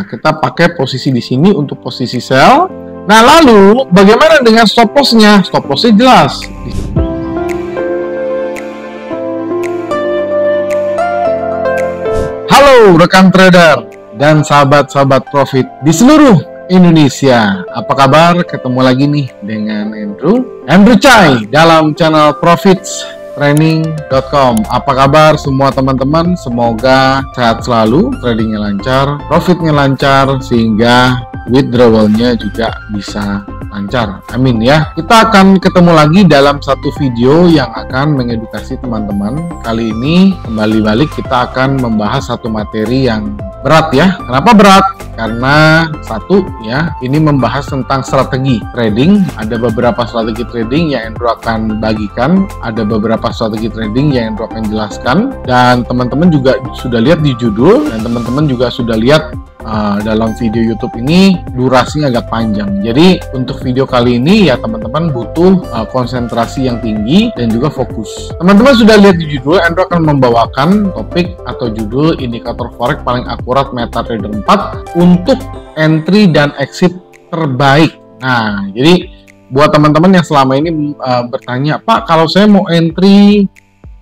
Nah, kita pakai posisi di sini untuk posisi sell. Nah, lalu bagaimana dengan stop loss-nya? Stop loss-nya jelas. Halo rekan trader dan sahabat-sahabat profit di seluruh Indonesia. Apa kabar? Ketemu lagi nih dengan Andrew Chai dalam channel profitstraining.com. Apa kabar semua teman-teman? Semoga sehat selalu, tradingnya lancar, profitnya lancar, sehingga withdrawalnya juga bisa lancar. Amin ya. Kita akan ketemu lagi dalam satu video yang akan mengedukasi teman-teman. Kali ini kembali balik kita akan membahas satu materi yang berat ya. Kenapa berat? Karena satu ya, ini membahas tentang strategi trading. Ada beberapa strategi trading yang Andrew akan bagikan, ada beberapa strategi trading yang Andrew akan jelaskan, dan teman-teman juga sudah lihat di judul, dan teman-teman juga sudah lihat dalam video YouTube ini durasinya agak panjang. Jadi untuk video kali ini ya teman-teman butuh konsentrasi yang tinggi dan juga fokus. Teman-teman sudah lihat di judul, Andrew akan membawakan topik atau judul indikator forex paling akurat MetaTrader 4 untuk entry dan exit terbaik. Nah, jadi buat teman-teman yang selama ini bertanya, Pak, kalau saya mau entry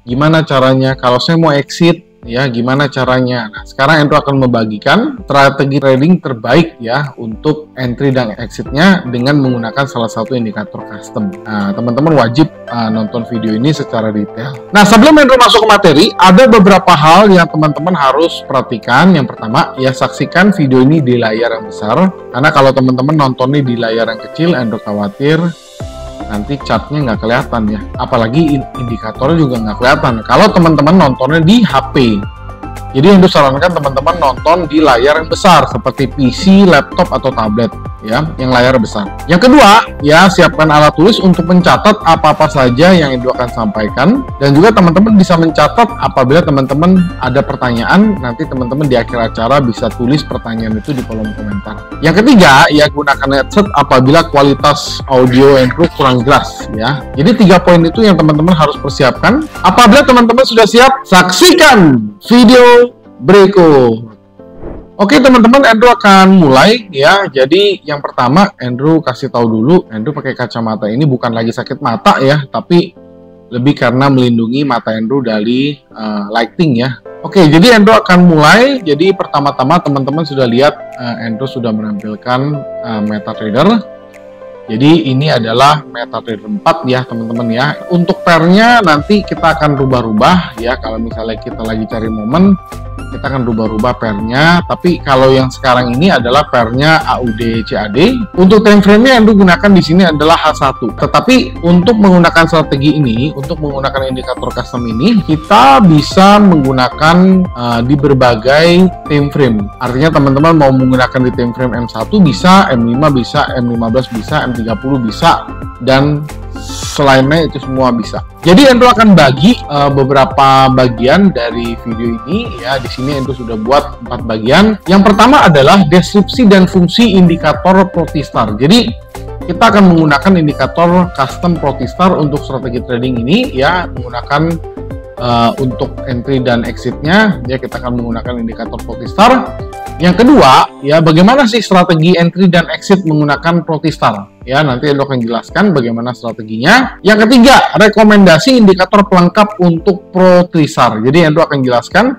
gimana caranya? Kalau saya mau exit ya gimana caranya? Nah, sekarang Andrew akan membagikan strategi trading terbaik ya untuk entry dan exitnya dengan menggunakan salah satu indikator custom. Nah, teman-teman wajib nonton video ini secara detail. Nah, sebelum Andrew masuk ke materi, ada beberapa hal yang teman-teman harus perhatikan. Yang pertama, ya saksikan video ini di layar yang besar, karena kalau teman-teman nontonnya di layar yang kecil, Andrew khawatir nanti chartnya nggak kelihatan ya, apalagi indikatornya juga nggak kelihatan kalau teman-teman nontonnya di HP. Jadi yang disarankan teman-teman nonton di layar yang besar seperti PC, laptop, atau tablet ya, yang layar besar. Yang kedua ya, siapkan alat tulis untuk mencatat apa-apa saja yang Andrew akan sampaikan, dan juga teman-teman bisa mencatat apabila teman-teman ada pertanyaan. Nanti teman-teman di akhir acara bisa tulis pertanyaan itu di kolom komentar. Yang ketiga ya, gunakan headset apabila kualitas audio Andrew kurang jelas ya. Jadi 3 poin itu yang teman-teman harus persiapkan. Apabila teman-teman sudah siap, saksikan video berikut. Oke teman-teman, Andrew akan mulai ya. Jadi yang pertama Andrew kasih tahu dulu, Andrew pakai kacamata ini bukan lagi sakit mata ya, tapi lebih karena melindungi mata Andrew dari lighting ya. Oke, jadi Andrew akan mulai. Jadi pertama-tama teman-teman sudah lihat Andrew sudah menampilkan MetaTrader. Jadi ini adalah MetaTrader 4 ya teman-teman ya. Untuk pairnya nanti kita akan rubah-rubah ya. Kalau misalnya kita lagi cari momen, kita akan rubah-rubah pairnya. Tapi kalau yang sekarang ini adalah pairnya AUD CAD. Untuk time frame-nya yang digunakan di sini adalah H1. Tetapi untuk menggunakan strategi ini, untuk menggunakan indikator custom ini, kita bisa menggunakan di berbagai time frame. Artinya teman-teman mau menggunakan di time frame M1 bisa, M5 bisa, M15 bisa, M30 bisa, dan selainnya itu semua bisa. Jadi Andrew akan bagi beberapa bagian dari video ini ya. Di sini Andrew sudah buat 4 bagian. Yang pertama adalah deskripsi dan fungsi indikator Protestar. Jadi kita akan menggunakan indikator custom Protestar untuk strategi trading ini ya, menggunakan untuk entry dan exitnya ya, kita akan menggunakan indikator Protestar. Yang kedua ya, bagaimana sih strategi entry dan exit menggunakan Protestar ya, nanti Andrew akan jelaskan bagaimana strateginya. Yang ketiga, rekomendasi indikator pelengkap untuk Protestar. Jadi Andrew akan jelaskan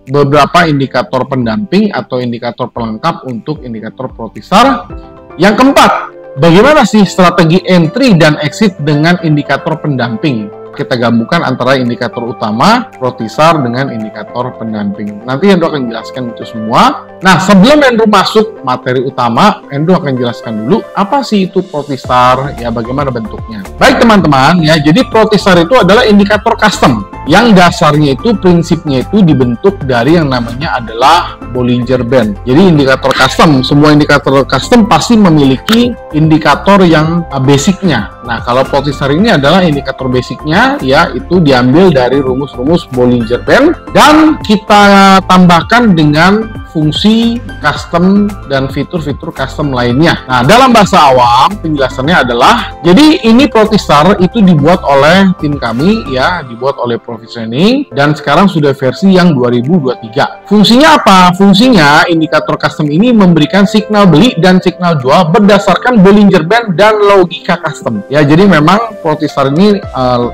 beberapa indikator pendamping atau indikator pelengkap untuk indikator Protestar. Yang keempat, bagaimana sih strategi entry dan exit dengan indikator pendamping. Kita gabungkan antara indikator utama Protestar dengan indikator pendamping. Nanti Andrew akan jelaskan itu semua. Nah, sebelum Andrew masuk materi utama, Andrew akan jelaskan dulu apa sih itu Protestar ya, bagaimana bentuknya. Baik teman-teman ya, jadi Protestar itu adalah indikator custom yang dasarnya itu, prinsipnya itu dibentuk dari yang namanya adalah Bollinger Band. Jadi indikator custom, semua indikator custom pasti memiliki indikator yang basicnya Nah, kalau plotting star ini adalah indikator basicnya, ya, itu diambil dari rumus-rumus Bollinger Band dan kita tambahkan dengan fungsi custom dan fitur-fitur custom lainnya. Nah, dalam bahasa awam penjelasannya adalah, jadi ini plotting star itu dibuat oleh tim kami, ya, dibuat oleh Profit Training dan sekarang sudah versi yang 2023. Fungsinya apa? Fungsinya indikator custom ini memberikan signal beli dan signal jual berdasarkan Bollinger Band dan logika custom. Ya, jadi memang plotting star ini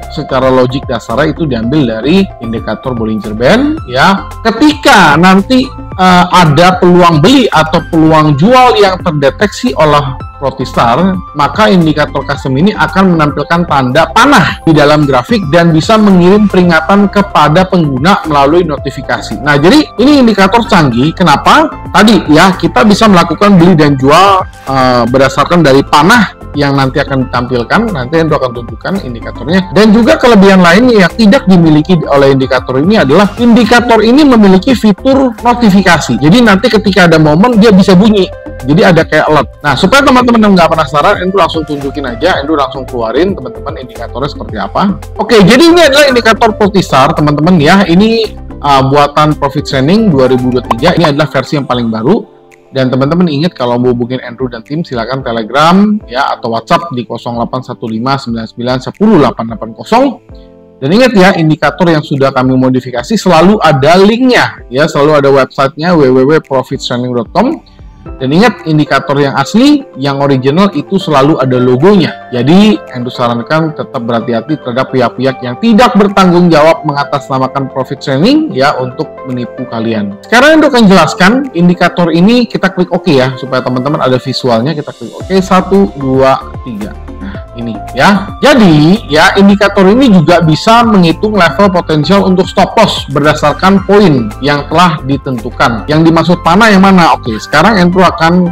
secara logik dasarnya itu diambil dari indikator Bollinger Band, ya. Ketika nanti ada peluang beli atau peluang jual yang terdeteksi oleh plotting star, maka indikator custom ini akan menampilkan tanda panah di dalam grafik dan bisa mengirim peringatan kepada pengguna melalui notifikasi. Nah, jadi ini indikator canggih. Kenapa? Tadi, ya, kita bisa melakukan beli dan jual berdasarkan dari panah yang nanti akan ditampilkan, nanti Endo akan tunjukkan indikatornya. Dan juga kelebihan lainnya yang tidak dimiliki oleh indikator ini adalah indikator ini memiliki fitur notifikasi. Jadi nanti ketika ada momen dia bisa bunyi. Jadi ada kayak alert. Nah, supaya teman-teman yang nggak penasaran, Endo langsung tunjukin aja, Endo langsung keluarin teman-teman indikatornya seperti apa. Oke, jadi ini adalah indikator plotting star, teman-teman, ya. Ini buatan Profit Training 2023. Ini adalah versi yang paling baru. Dan teman-teman ingat kalau mau hubungin Andrew dan tim silakan Telegram, ya, atau WhatsApp di 081599108880. Dan ingat, ya, indikator yang sudah kami modifikasi selalu ada linknya, ya, selalu ada websitenya www.profittraining.com. Dan ingat, indikator yang asli, yang original itu selalu ada logonya. Jadi, Andrew sarankan tetap berhati-hati terhadap pihak-pihak yang tidak bertanggung jawab mengatasnamakan Profit Training, ya, untuk menipu kalian. Sekarang Andrew akan jelaskan indikator ini. Kita klik OK, ya, supaya teman-teman ada visualnya. Kita klik OK, 1, 2, 3. Nah, ini, ya. Jadi, ya, indikator ini juga bisa menghitung level potensial untuk stop loss berdasarkan poin yang telah ditentukan. Yang dimaksud panah yang mana? Oke, sekarang Andrew akan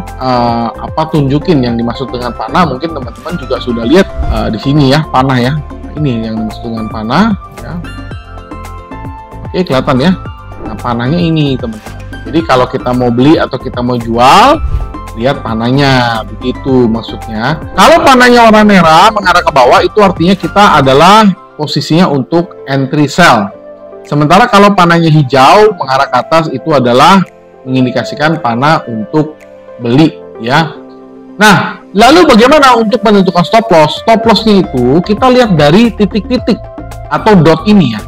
tunjukin yang dimaksud dengan panah. Mungkin teman-teman juga sudah lihat di sini, ya, panah, ya. Nah, ini yang dimaksud dengan panah, ya. Oke, kelihatan, ya. Nah, panahnya ini, teman-teman. Jadi kalau kita mau beli atau kita mau jual, lihat panahnya, begitu maksudnya. Kalau panahnya warna merah mengarah ke bawah, itu artinya kita adalah posisinya untuk entry sell. Sementara kalau panahnya hijau mengarah ke atas, itu adalah mengindikasikan panah untuk beli, ya. Nah, lalu bagaimana untuk menentukan stop loss? Stop lossnya itu kita lihat dari titik-titik atau dot ini, ya.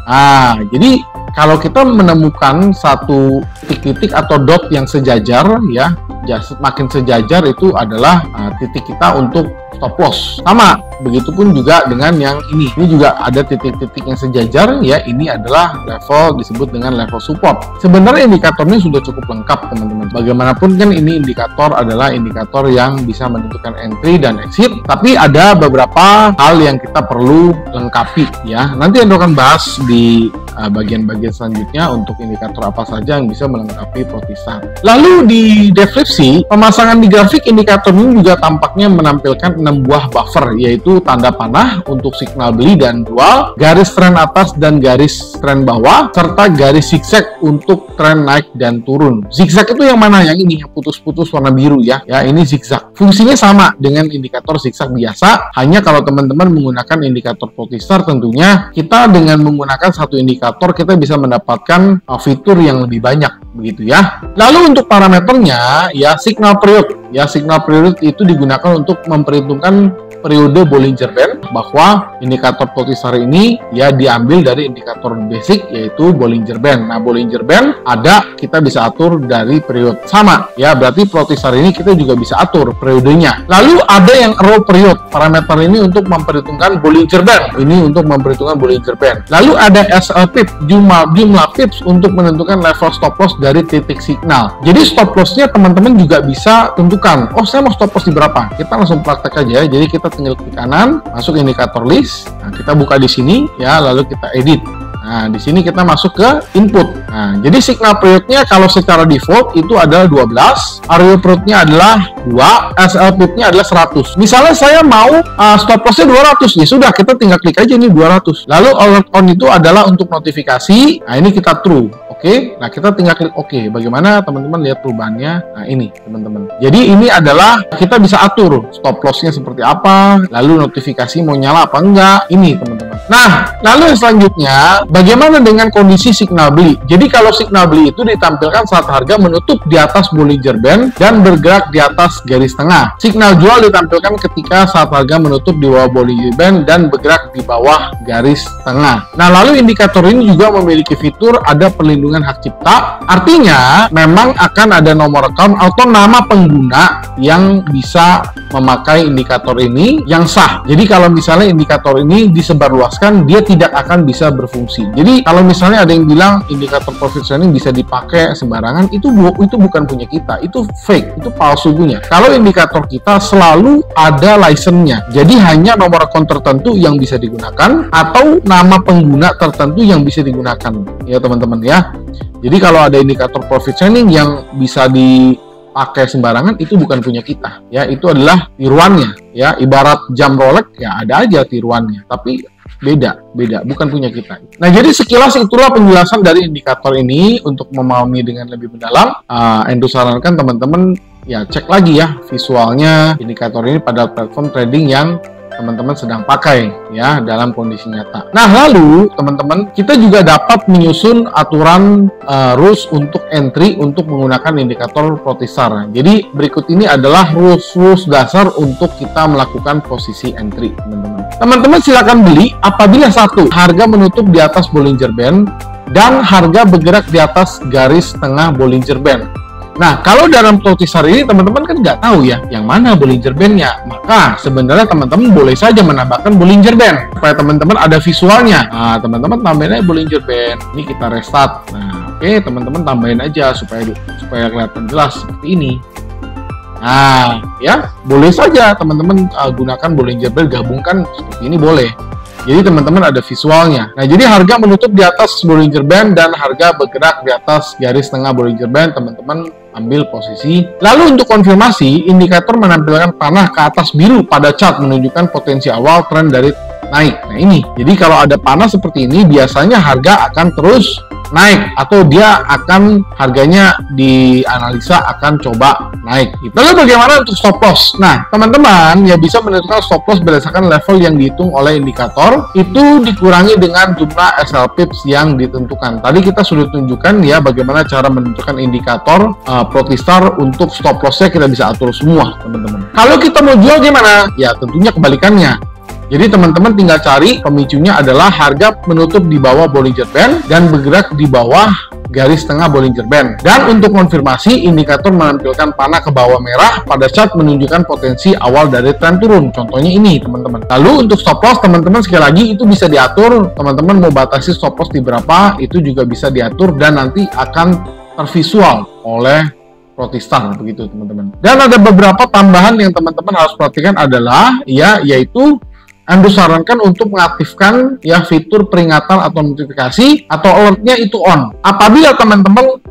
Nah, jadi kalau kita menemukan satu titik-titik atau dot yang sejajar, ya, makin sejajar itu adalah titik kita untuk stop loss. Sama, begitupun juga dengan yang ini. Ini juga ada titik-titik yang sejajar, ya. Ini adalah level disebut dengan level support. Sebenarnya indikatornya sudah cukup lengkap, teman-teman. Bagaimanapun kan ini indikator adalah indikator yang bisa menentukan entry dan exit. Tapi ada beberapa hal yang kita perlu lengkapi, ya. Nanti Endo akan bahas di bagian-bagian selanjutnya untuk indikator apa saja yang bisa melengkapi plotting star. Lalu di deskripsi pemasangan di grafik indikator ini juga tampaknya menampilkan 6 buah buffer, yaitu tanda panah untuk signal beli dan jual, garis tren atas dan garis tren bawah, serta garis zigzag untuk tren naik dan turun. Zigzag itu yang mana? Yang ini, yang putus-putus warna biru, ya. Ya, ini zigzag. Fungsinya sama dengan indikator zigzag biasa, hanya kalau teman-teman menggunakan indikator plotting star, tentunya kita dengan menggunakan satu indikator kita bisa mendapatkan fitur yang lebih banyak, begitu, ya. Lalu untuk parameternya, ya, signal period. Ya, signal period itu digunakan untuk memperhitungkan periode Bollinger Band, bahwa indikator plotting star ini, ya, diambil dari indikator basic yaitu Bollinger Band. Nah, Bollinger Band ada, kita bisa atur dari period. Sama, ya, berarti plotting star ini kita juga bisa atur periodenya. Lalu ada yang row period. Parameter ini untuk memperhitungkan Bollinger Band. Ini untuk memperhitungkan Bollinger Band. Lalu ada SL pip, jumlah pips untuk menentukan level stop loss dari titik signal. Jadi stop lossnya teman-teman juga bisa tentukan. Oh, saya mau stop loss di berapa? Kita langsung praktek aja. Jadi kita tinggal klik kanan, masuk indikator list. Nah, kita buka di sini, ya, lalu kita edit. Nah, di sini kita masuk ke input. Nah, jadi signal periodnya kalau secara default itu adalah 12, area periodnya adalah 2, SL pip-nya adalah 100. Misalnya saya mau stop loss-nya 200, ya sudah, kita tinggal klik aja ini 200. Lalu alert on itu adalah untuk notifikasi. Nah, ini kita true. Oke, nah kita tinggal klik oke. Bagaimana teman-teman lihat perubahannya? Nah ini teman-teman. Jadi ini adalah kita bisa atur stop lossnya seperti apa, lalu notifikasi mau nyala apa enggak. Ini teman-teman. Nah, lalu yang selanjutnya, bagaimana dengan kondisi signal beli? Jadi kalau signal beli itu ditampilkan saat harga menutup di atas Bollinger Band dan bergerak di atas garis tengah. Signal jual ditampilkan ketika saat harga menutup di bawah Bollinger Band dan bergerak di bawah garis tengah. Nah, lalu indikator ini juga memiliki fitur ada perlindungan hak cipta. Artinya, memang akan ada nomor account atau nama pengguna yang bisa memakai indikator ini yang sah. Jadi kalau misalnya indikator ini disebarluaskan, dia tidak akan bisa berfungsi. Jadi kalau misalnya ada yang bilang indikator profit sharing bisa dipakai sembarangan, itu bukan punya kita, itu fake, itu palsu punya. Kalau indikator kita selalu ada license-nya. Jadi hanya nomor akun tertentu yang bisa digunakan atau nama pengguna tertentu yang bisa digunakan. Ya teman-teman ya. Jadi kalau ada indikator profit sharing yang bisa dipakai sembarangan, itu bukan punya kita. Ya, itu adalah tiruannya. Ya, ibarat jam Rolex ya ada aja tiruannya, tapi beda, bukan punya kita. Nah, jadi sekilas itulah penjelasan dari indikator ini. Untuk memahami dengan lebih mendalam, Endo sarankan teman-teman ya cek lagi ya visualnya indikator ini pada platform trading yang teman-teman sedang pakai ya dalam kondisi nyata. Nah, lalu teman-teman kita juga dapat menyusun aturan rules untuk entry untuk menggunakan indikator Protestar. Jadi berikut ini adalah rules dasar untuk kita melakukan posisi entry, teman-teman. Teman-teman silakan beli apabila satu, harga menutup di atas Bollinger Band dan harga bergerak di atas garis tengah Bollinger Band. Nah, kalau dalam Protestar ini teman-teman kan nggak tahu ya yang mana Bollinger Band-nya. Maka sebenarnya teman-teman boleh saja menambahkan Bollinger Band supaya teman-teman ada visualnya. Nah, teman-teman tambahin aja Bollinger Band. Ini kita restart. Nah, oke, teman-teman tambahin aja supaya kelihatan jelas seperti ini. Nah, ya boleh saja teman-teman gunakan Bollinger Band, gabungkan seperti ini boleh. Jadi teman-teman ada visualnya. Nah, jadi harga menutup di atas Bollinger Band dan harga bergerak di atas garis tengah Bollinger Band, teman-teman ambil posisi. Lalu untuk konfirmasi, indikator menampilkan panah ke atas biru pada chart menunjukkan potensi awal tren dari naik. Nah ini, jadi kalau ada panah seperti ini, biasanya harga akan terus naik atau dia akan harganya dianalisa akan coba naik. Lalu bagaimana untuk stop loss? Nah, teman-teman ya bisa menentukan stop loss berdasarkan level yang dihitung oleh indikator. Itu dikurangi dengan jumlah SL pips yang ditentukan. Tadi kita sudah tunjukkan ya bagaimana cara menentukan indikator Protestar. Untuk stop loss-nya kita bisa atur semua, teman-teman. Kalau kita mau jual gimana? Ya tentunya kebalikannya. Jadi teman-teman tinggal cari pemicunya adalah harga menutup di bawah Bollinger Band dan bergerak di bawah garis tengah Bollinger Band. Dan untuk konfirmasi, indikator menampilkan panah ke bawah merah pada chart menunjukkan potensi awal dari tren turun. Contohnya ini, teman-teman. Lalu untuk stop loss, teman-teman sekali lagi itu bisa diatur. Teman-teman mau batasi stop loss di berapa, itu juga bisa diatur dan nanti akan tervisual oleh Protestar begitu, teman-teman. Dan ada beberapa tambahan yang teman-teman harus perhatikan adalah yaitu Anda sarankan untuk mengaktifkan ya fitur peringatan atau notifikasi atau alertnya itu on. Apabila teman-teman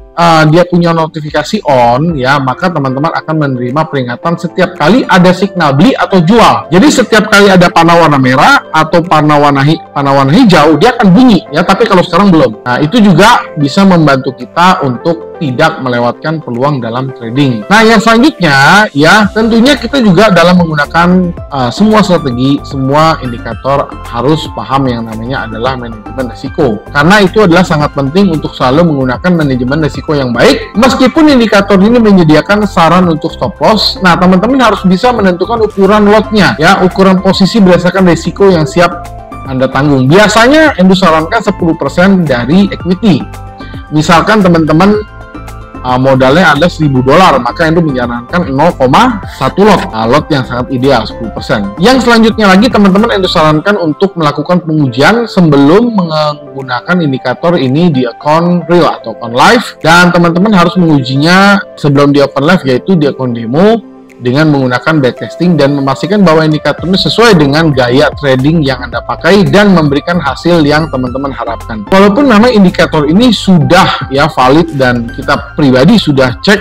dia punya notifikasi on ya, maka teman-teman akan menerima peringatan setiap kali ada signal beli atau jual. Jadi setiap kali ada panah warna merah atau panah warna hijau, dia akan bunyi ya, tapi kalau sekarang belum. Nah, itu juga bisa membantu kita untuk tidak melewatkan peluang dalam trading. Nah, yang selanjutnya ya tentunya kita juga dalam menggunakan semua strategi, semua indikator harus paham yang namanya adalah manajemen risiko. Karena itu adalah sangat penting untuk selalu menggunakan manajemen risiko yang baik. Meskipun indikator ini menyediakan saran untuk stop loss, nah teman-teman harus bisa menentukan ukuran lotnya ya, ukuran posisi berdasarkan risiko yang siap Anda tanggung. Biasanya Endo sarankan 10% dari equity. Misalkan teman-teman modalnya ada $1.000, maka Endo menyarankan 0,1 lot, lot yang sangat ideal 10%. Yang selanjutnya lagi teman-teman Endo sarankan untuk melakukan pengujian sebelum menggunakan indikator ini di akun real atau akun live, dan teman-teman harus mengujinya sebelum di akun live, yaitu di akun demo dengan menggunakan backtesting dan memastikan bahwa indikatornya sesuai dengan gaya trading yang Anda pakai dan memberikan hasil yang teman-teman harapkan. Walaupun memang indikator ini sudah ya valid dan kita pribadi sudah cek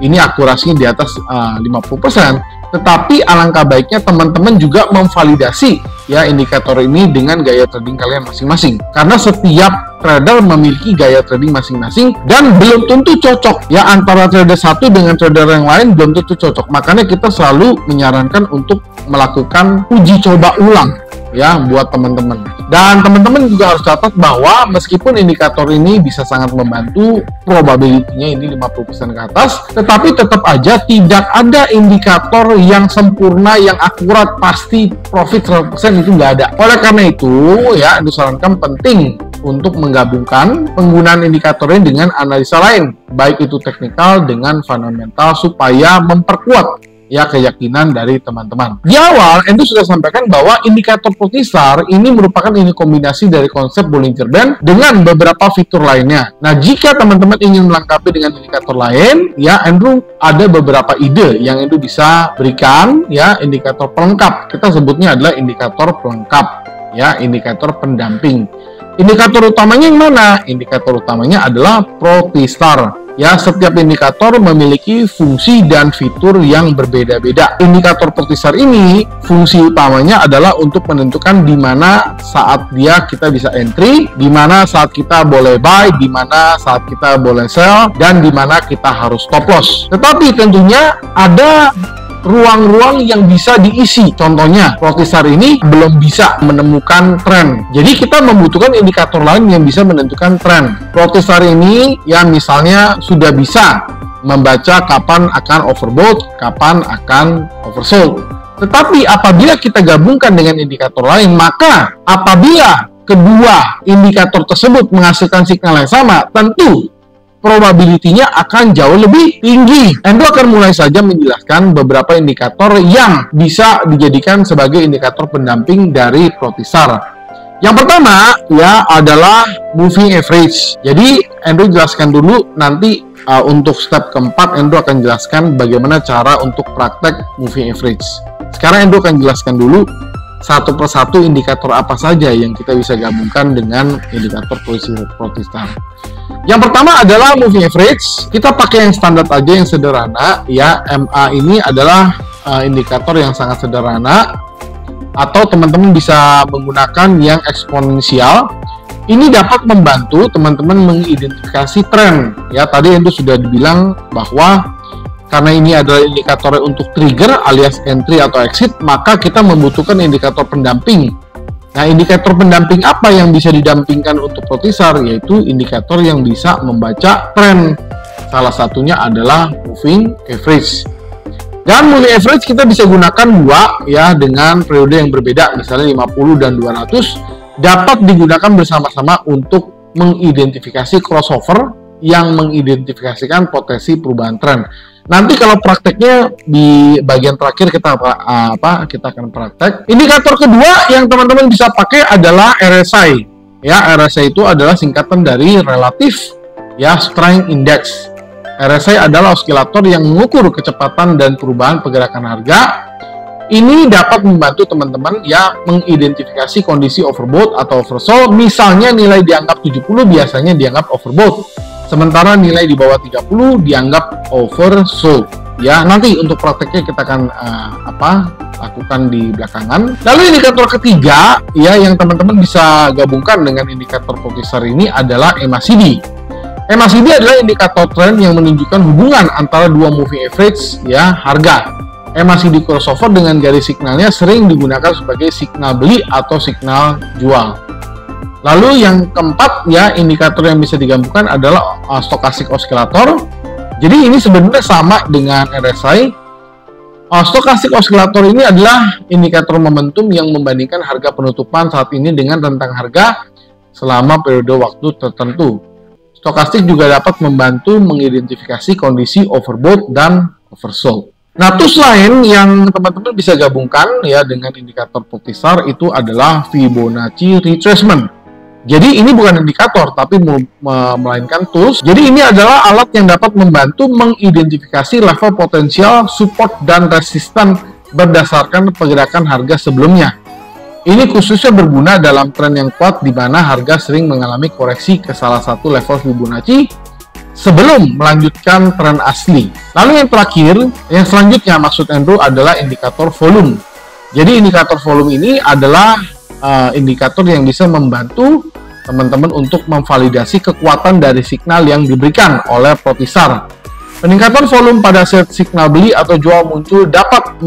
ini akurasinya di atas 50%, Tetapi alangkah baiknya teman-teman juga memvalidasi ya indikator ini dengan gaya trading kalian masing-masing. Karena setiap trader memiliki gaya trading masing-masing dan belum tentu cocok ya, antara trader satu dengan trader yang lain belum tentu cocok. Makanya kita selalu menyarankan untuk melakukan uji coba ulang ya buat teman-teman. Dan teman-teman juga harus catat bahwa meskipun indikator ini bisa sangat membantu, probability-nya ini 50% ke atas, tetapi tetap aja tidak ada indikator yang sempurna, yang akurat, pasti profit 100% itu nggak ada. Oleh karena itu ya, disarankan penting untuk menggabungkan penggunaan indikatornya dengan analisa lain, baik itu teknikal dengan fundamental, supaya memperkuat ya keyakinan dari teman-teman. Di awal, Andrew sudah sampaikan bahwa indikator Portistar ini merupakan ini kombinasi dari konsep Bollinger Band dengan beberapa fitur lainnya. Nah, jika teman-teman ingin melengkapi dengan indikator lain, ya Andrew ada beberapa ide yang Andrew bisa berikan, ya indikator pelengkap. Kita sebutnya adalah indikator pelengkap, ya indikator pendamping. Indikator utamanya yang mana? Indikator utamanya adalah Portistar. Ya, setiap indikator memiliki fungsi dan fitur yang berbeda-beda. Indikator Portistar ini, fungsi utamanya adalah untuk menentukan di mana saat kita bisa entry, di mana saat kita boleh buy, di mana saat kita boleh sell, dan di mana kita harus stop loss. Tetapi tentunya ada ruang-ruang yang bisa diisi. Contohnya, Portistar ini belum bisa menemukan tren. Jadi kita membutuhkan indikator lain yang bisa menentukan tren. Portistar ini ya misalnya sudah bisa membaca kapan akan overbought, kapan akan oversold. Tetapi apabila kita gabungkan dengan indikator lain, maka apabila kedua indikator tersebut menghasilkan signal yang sama, tentu probability-nya akan jauh lebih tinggi. Andrew akan mulai saja menjelaskan beberapa indikator yang bisa dijadikan sebagai indikator pendamping dari Portistar. Yang pertama ya adalah moving average. Jadi Andrew jelaskan dulu, nanti untuk step keempat Andrew akan jelaskan bagaimana cara untuk praktek moving average. Sekarang Andrew akan jelaskan dulu satu persatu indikator apa saja yang kita bisa gabungkan dengan indikator Portistar. Yang pertama adalah moving average. Kita pakai yang standar aja, yang sederhana ya. MA ini adalah indikator yang sangat sederhana, atau teman-teman bisa menggunakan yang eksponensial. Ini dapat membantu teman-teman mengidentifikasi tren ya. Tadi itu sudah dibilang bahwa karena ini adalah indikator untuk trigger alias entry atau exit, maka kita membutuhkan indikator pendamping. Nah, indikator pendamping apa yang bisa didampingkan untuk Portistar? Yaitu indikator yang bisa membaca tren. Salah satunya adalah moving average. Dan moving average kita bisa gunakan dua ya, dengan periode yang berbeda, misalnya 50 dan 200, dapat digunakan bersama-sama untuk mengidentifikasi crossover yang mengidentifikasikan potensi perubahan tren. Nanti kalau prakteknya di bagian terakhir kita akan praktek. Indikator kedua yang teman-teman bisa pakai adalah RSI. Ya, RSI itu adalah singkatan dari Relative ya Strength Index. RSI adalah osilator yang mengukur kecepatan dan perubahan pergerakan harga. Ini dapat membantu teman-teman ya mengidentifikasi kondisi overbought atau oversold. Misalnya nilai dianggap 70 biasanya dianggap overbought, sementara nilai di bawah 30 dianggap oversold. Ya, nanti untuk prakteknya kita akan lakukan di belakangan. Lalu indikator ketiga ya yang teman-teman bisa gabungkan dengan indikator Portistar ini adalah MACD. MACD adalah indikator tren yang menunjukkan hubungan antara dua moving average ya harga. MACD crossover dengan garis signalnya sering digunakan sebagai signal beli atau signal jual. Lalu yang keempat ya, indikator yang bisa digabungkan adalah stochastic oscillator. Jadi ini sebenarnya sama dengan RSI. Stochastic oscillator ini adalah indikator momentum yang membandingkan harga penutupan saat ini dengan rentang harga selama periode waktu tertentu. Stochastic juga dapat membantu mengidentifikasi kondisi overbought dan oversold. Nah, tools lain yang teman-teman bisa gabungkan ya dengan indikator Portistar itu adalah Fibonacci retracement. Jadi ini bukan indikator tapi melainkan tools. Jadi ini adalah alat yang dapat membantu mengidentifikasi level potensial support dan resisten berdasarkan pergerakan harga sebelumnya. Ini khususnya berguna dalam tren yang kuat di mana harga sering mengalami koreksi ke salah satu level Fibonacci sebelum melanjutkan tren asli. Lalu yang terakhir, yang selanjutnya maksud Andrew adalah indikator volume. Jadi indikator volume ini adalah indikator yang bisa membantu teman-teman untuk memvalidasi kekuatan dari signal yang diberikan oleh Protisar. Peningkatan volume pada set signal beli atau jual muncul dapat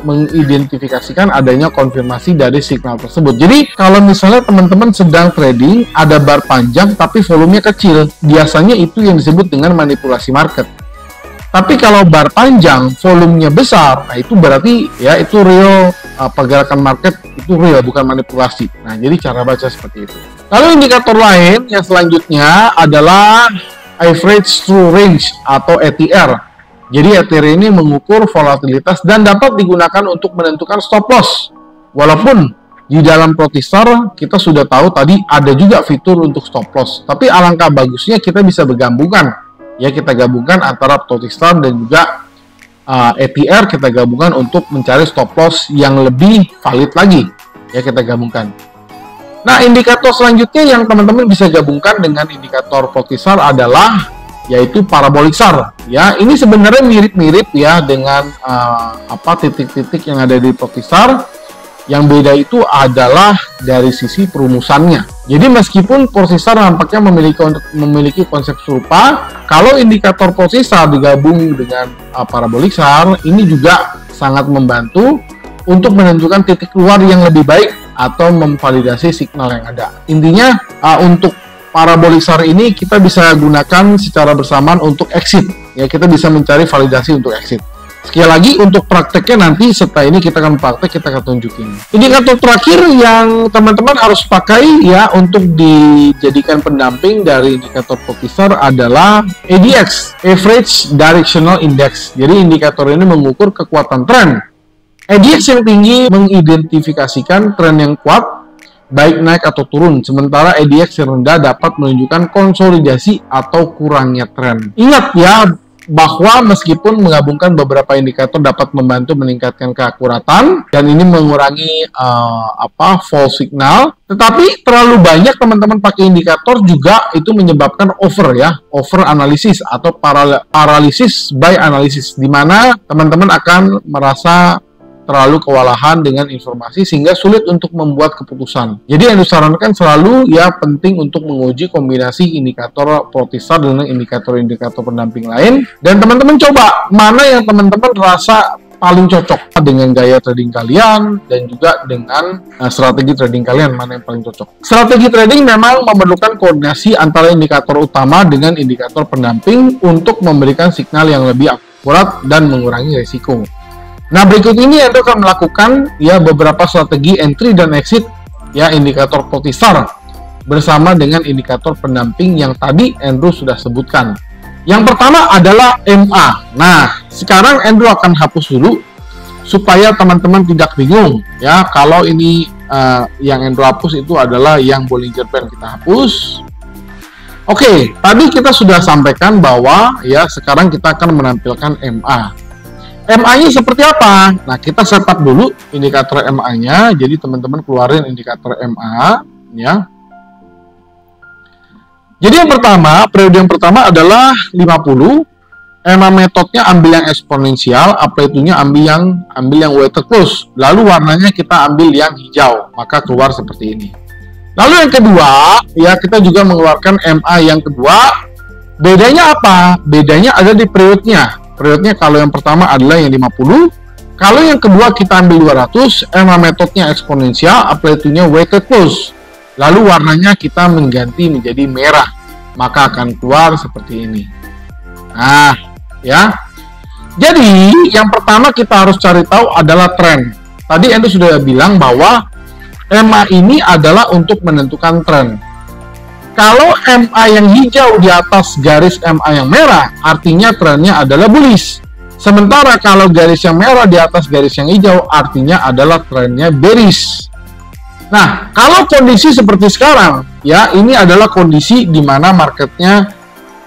mengidentifikasikan adanya konfirmasi dari signal tersebut. Jadi kalau misalnya teman-teman sedang trading, ada bar panjang tapi volumenya kecil, biasanya itu yang disebut dengan manipulasi market. Tapi kalau bar panjang, volumenya besar, nah itu berarti ya itu real, pergerakan market itu real, bukan manipulasi. Nah, jadi cara baca seperti itu. Lalu indikator lain yang selanjutnya adalah average true range atau ATR. Jadi ATR ini mengukur volatilitas dan dapat digunakan untuk menentukan stop loss. Walaupun di dalam Protisar kita sudah tahu tadi ada juga fitur untuk stop loss. Tapi alangkah bagusnya kita bisa bergabungkan. Ya, kita gabungkan antara Protisar dan juga ATR, kita gabungkan untuk mencari stop loss yang lebih valid lagi. Ya, kita gabungkan. Nah, indikator selanjutnya yang teman-teman bisa gabungkan dengan indikator Protisar adalah yaitu parabolic SAR. Ya, ini sebenarnya mirip-mirip ya dengan titik-titik yang ada di Protisar. Yang beda itu adalah dari sisi perumusannya. Jadi meskipun Protisar nampaknya memiliki konsep serupa, kalau indikator Protisar digabung dengan parabolic SAR, ini juga sangat membantu untuk menentukan titik keluar yang lebih baik atau memvalidasi signal yang ada. Intinya untuk parabolic SAR ini kita bisa gunakan secara bersamaan untuk exit. Ya, kita bisa mencari validasi untuk exit. Sekali lagi untuk prakteknya nanti setelah ini kita akan praktek, kita akan tunjukin. Indikator terakhir yang teman-teman harus pakai ya untuk dijadikan pendamping dari indikator Protisar adalah ADX, Average Directional Index. Jadi indikator ini mengukur kekuatan tren. ADX yang tinggi mengidentifikasikan tren yang kuat, baik naik atau turun, sementara ADX yang rendah dapat menunjukkan konsolidasi atau kurangnya tren. Ingat ya, bahwa meskipun menggabungkan beberapa indikator dapat membantu meningkatkan keakuratan dan ini mengurangi false signal, tetapi terlalu banyak teman-teman pakai indikator juga itu menyebabkan over analysis atau paralysis by analysis, di mana teman-teman akan merasa terlalu kewalahan dengan informasi sehingga sulit untuk membuat keputusan. Jadi yang disarankan selalu ya penting untuk menguji kombinasi indikator Protisar dengan indikator-indikator pendamping lain, dan teman-teman coba mana yang teman-teman rasa paling cocok dengan gaya trading kalian dan juga dengan strategi trading kalian, mana yang paling cocok. Strategi trading memang memerlukan koordinasi antara indikator utama dengan indikator pendamping untuk memberikan signal yang lebih akurat dan mengurangi risiko. Nah, berikut ini Anda akan melakukan ya beberapa strategi entry dan exit ya indikator Protisar bersama dengan indikator pendamping yang tadi Andrew sudah sebutkan. Yang pertama adalah MA. Nah, sekarang Andrew akan hapus dulu supaya teman-teman tidak bingung ya. Kalau ini yang Andrew hapus itu adalah yang Bollinger Band, kita hapus. Oke, tadi kita sudah sampaikan bahwa ya sekarang kita akan menampilkan MA. MA-nya seperti apa? Nah, kita setup dulu indikator MA-nya. Jadi teman-teman keluarin indikator MA ya. Jadi yang pertama, periode yang pertama adalah 50. MA metodenya ambil yang eksponensial, amplitude-nya ambil yang weighted close. Lalu warnanya kita ambil yang hijau, maka keluar seperti ini. Lalu yang kedua, ya kita juga mengeluarkan MA yang kedua. Bedanya apa? Bedanya ada di periodenya. Periodnya kalau yang pertama adalah yang 50, kalau yang kedua kita ambil 200, MA metodenya eksponensial, amplitude-nya weighted close. Lalu warnanya kita mengganti menjadi merah, maka akan keluar seperti ini. Nah, ya. Jadi, yang pertama kita harus cari tahu adalah tren. Tadi Anda sudah bilang bahwa MA ini adalah untuk menentukan tren. Kalau MA yang hijau di atas garis MA yang merah, artinya trennya adalah bullish. Sementara kalau garis yang merah di atas garis yang hijau, artinya adalah trennya bearish. Nah, kalau kondisi seperti sekarang, ya ini adalah kondisi di mana marketnya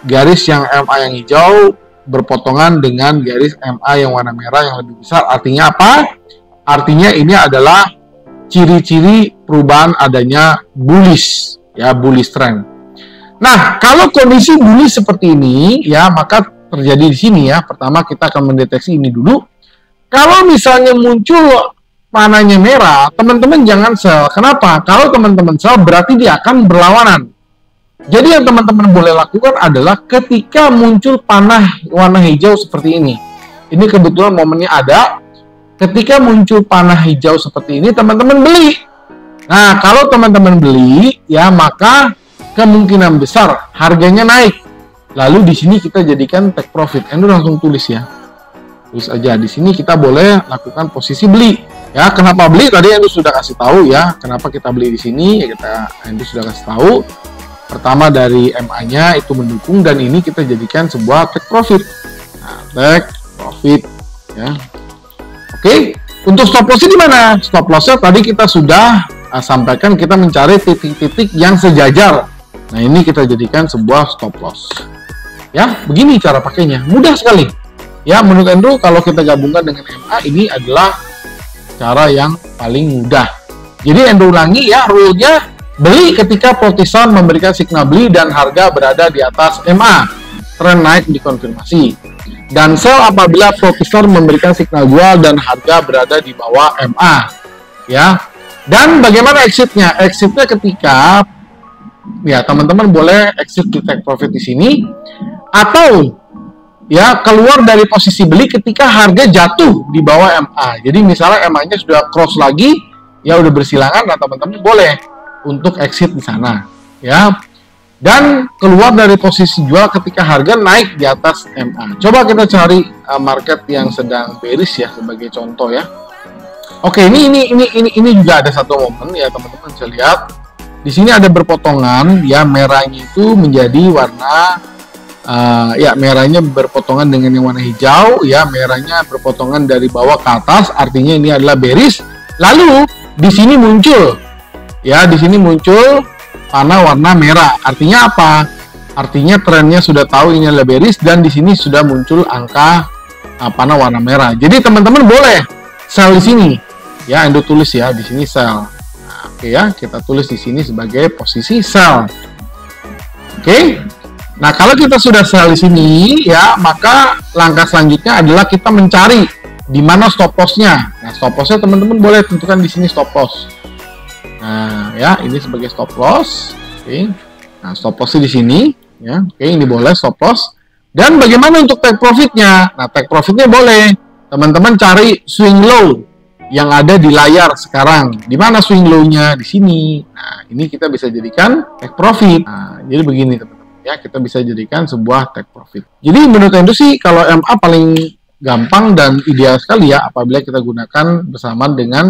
garis yang MA yang hijau berpotongan dengan garis MA yang warna merah yang lebih besar. Artinya apa? Artinya ini adalah ciri-ciri perubahan adanya bullish. Ya, bullish trend. Nah, kalau kondisi bullish seperti ini, ya maka terjadi di sini ya. Pertama kita akan mendeteksi ini dulu. Kalau misalnya muncul panahnya merah, teman-teman jangan sell. Kenapa? Kalau teman-teman sell berarti dia akan berlawanan. Jadi yang teman-teman boleh lakukan adalah ketika muncul panah warna hijau seperti ini. Ini kebetulan momennya ada. Ketika muncul panah hijau seperti ini, teman-teman beli. Nah, kalau teman-teman beli, ya maka kemungkinan besar harganya naik. Lalu di sini kita jadikan take profit. Endo langsung tulis ya. Tulis aja di sini kita boleh lakukan posisi beli. Ya, kenapa beli? Tadi Endo sudah kasih tahu ya. Kenapa kita beli di sini? Ya Endo sudah kasih tahu. Pertama dari MA-nya itu mendukung dan ini kita jadikan sebuah take profit. Nah, take profit ya. Oke, untuk stop loss di mana? Stop loss-nya tadi kita sudah sampaikan, kita mencari titik-titik yang sejajar. Nah, ini kita jadikan sebuah stop loss. Ya, begini cara pakainya. Mudah sekali. Ya, menurut Endo kalau kita gabungkan dengan MA ini adalah cara yang paling mudah. Jadi Endo ulangi ya, rule-nya beli ketika Protisan memberikan signal beli dan harga berada di atas MA. Tren naik dikonfirmasi. Dan sell apabila Protisan memberikan signal jual dan harga berada di bawah MA. Ya. Dan bagaimana exitnya? Exitnya ketika ya teman-teman boleh exit di take profit di sini atau ya keluar dari posisi beli ketika harga jatuh di bawah MA. Jadi misalnya MA-nya sudah cross lagi, ya udah bersilangan, nah teman-teman boleh untuk exit di sana, ya. Dan keluar dari posisi jual ketika harga naik di atas MA. Coba kita cari market yang sedang bearish ya sebagai contoh ya. Oke, ini juga ada satu momen ya teman-teman bisa lihat. Di sini ada berpotongan ya, merahnya itu menjadi warna ya merahnya berpotongan dengan yang warna hijau ya, merahnya berpotongan dari bawah ke atas, artinya ini adalah bearish. Lalu di sini muncul ya, di sini muncul panah warna merah. Artinya apa? Artinya trennya sudah tahu ini adalah bearish dan di sini sudah muncul angka panah warna merah. Jadi teman-teman boleh sell di sini. Ya, Endo tulis ya di sini sell. Nah, oke ya, kita tulis di sini sebagai posisi sell. Oke. Nah, kalau kita sudah sell di sini ya, maka langkah selanjutnya adalah kita mencari di mana stop loss-nya. Nah, stop loss-nya teman-teman boleh tentukan di sini stop loss. Nah, ya, ini sebagai stop loss. Oke. Nah, stop loss di sini, ya. Oke, ini boleh stop loss. Dan bagaimana untuk take profit-nya? Nah, take profit-nya boleh. Teman-teman cari swing low yang ada di layar sekarang. Di mana swing low-nya? Di sini. Nah, ini kita bisa jadikan take profit. Nah, jadi begini, teman-teman. Ya, kita bisa jadikan sebuah take profit. Jadi menurut Endo sih kalau MA paling gampang dan ideal sekali ya apabila kita gunakan bersamaan dengan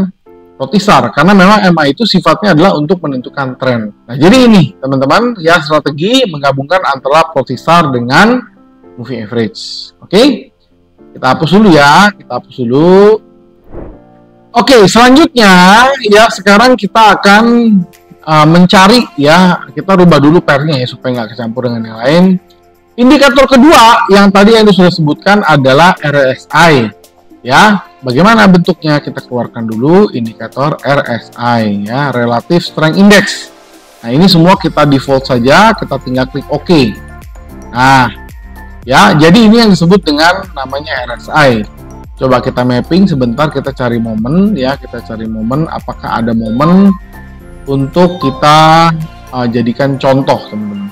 Protisar, karena memang MA itu sifatnya adalah untuk menentukan tren. Nah, jadi ini teman-teman ya strategi menggabungkan antara Protisar dengan moving average. Oke, kita hapus dulu ya, kita hapus dulu. Oke, selanjutnya ya sekarang kita akan mencari ya, kita rubah dulu pairnya ya supaya nggak kecampur dengan yang lain. Indikator kedua yang tadi yang sudah sebutkan adalah RSI. Ya, bagaimana bentuknya? Kita keluarkan dulu indikator RSI ya, Relative Strength Index. Nah, ini semua kita default saja, kita tinggal klik OK. Nah, ya, jadi ini yang disebut dengan namanya RSI. Coba kita mapping sebentar, kita cari momen ya, kita cari momen, apakah ada momen untuk kita jadikan contoh, teman-teman.